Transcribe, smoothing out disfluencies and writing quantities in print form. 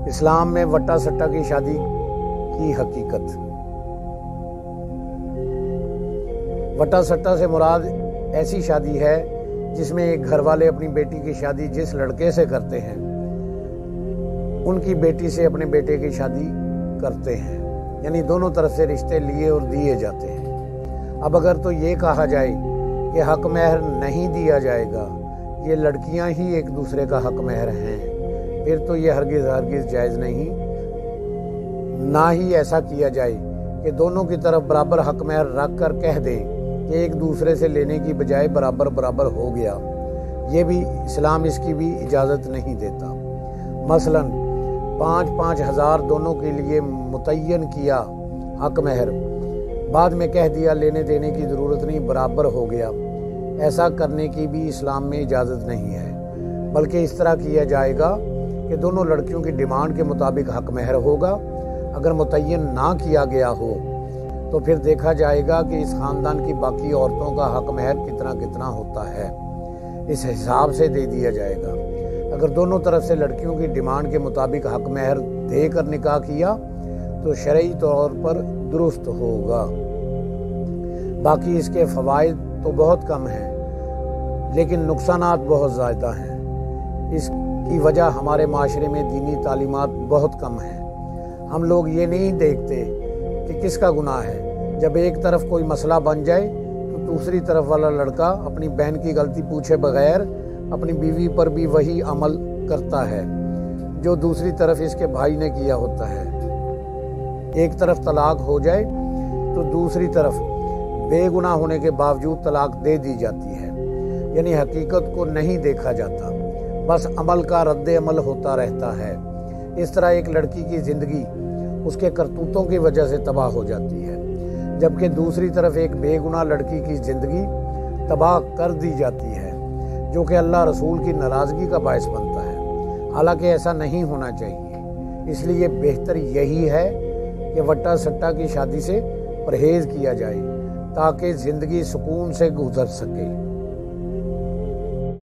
اسلام میں وٹا سٹا کی شادی کی حقیقت۔ وٹا سٹا سے مراد ایسی شادی ہے جس میں ایک گھر والے اپنی بیٹی کی شادی جس لڑکے سے کرتے ہیں ان کی بیٹی سے اپنے بیٹے کی شادی کرتے ہیں، یعنی دونوں طرف سے رشتے لیے اور دیے جاتے ہیں۔ اب اگر تو یہ کہا جائے کہ حق مہر نہیں دیا جائے گا، یہ لڑکیاں ہی ایک دوسرے کا حق مہر ہیں، پھر تو یہ ہرگز جائز نہیں۔ نہ ہی ایسا کیا جائے کہ دونوں کی طرف برابر حق مہر رکھ کر کہہ دیں کہ ایک دوسرے سے لینے کی بجائے برابر ہو گیا، یہ بھی اسلام اس کی بھی اجازت نہیں دیتا۔ مثلاً 5,000 ہزار دونوں کے لیے متعین کیا حق مہر، بعد میں کہہ دیا لینے دینے کی ضرورت نہیں، برابر ہو گیا، ایسا کرنے کی بھی اسلام میں اجازت نہیں ہے، بلکہ اس طرح کیا جائے گا کہ دونوں لڑکیوں کی ڈیمانڈ کے مطابق حق مہر ہوگا۔ اگر متعین نہ کیا گیا ہو تو پھر دیکھا جائے گا کہ اس خاندان کی باقی عورتوں کا حق مہر کتنا ہوتا ہے، اس حساب سے دے دیا جائے گا۔ اگر دونوں طرف سے لڑکیوں کی ڈیمانڈ کے مطابق حق مہر دے کر نکاح کیا تو شرعی طور پر درست ہوگا۔ باقی اس کے فوائد تو بہت کم ہیں لیکن نقصانات بہت زیادہ ہیں۔ اس کی وجہ ہمارے معاشرے میں دینی تعلیمات بہت کم ہیں۔ ہم لوگ یہ نہیں دیکھتے کہ کس کا گناہ ہے۔ جب ایک طرف کوئی مسئلہ بن جائے تو دوسری طرف والا لڑکا اپنی بہن کی غلطی پوچھے بغیر اپنی بیوی پر بھی وہی عمل کرتا ہے جو دوسری طرف اس کے بھائی نے کیا ہوتا ہے۔ ایک طرف طلاق ہو جائے تو دوسری طرف بے گناہ ہونے کے باوجود طلاق دے دی جاتی ہے، یعنی حقیقت کو نہیں دیکھا جاتا، بس عمل کا رد عمل ہوتا رہتا ہے۔ اس طرح ایک لڑکی کی زندگی اس کے کرتوتوں کی وجہ سے تباہ ہو جاتی ہے، جبکہ دوسری طرف ایک بے گناہ لڑکی کی زندگی تباہ کر دی جاتی ہے، جو کہ اللہ رسول کی ناراضگی کا باعث بنتا ہے۔ حالانکہ ایسا نہیں ہونا چاہیے، اس لیے بہتر یہی ہے کہ وٹا سٹا کی شادی سے پرہیز کیا جائے تاکہ زندگی سکون سے گزر سکے۔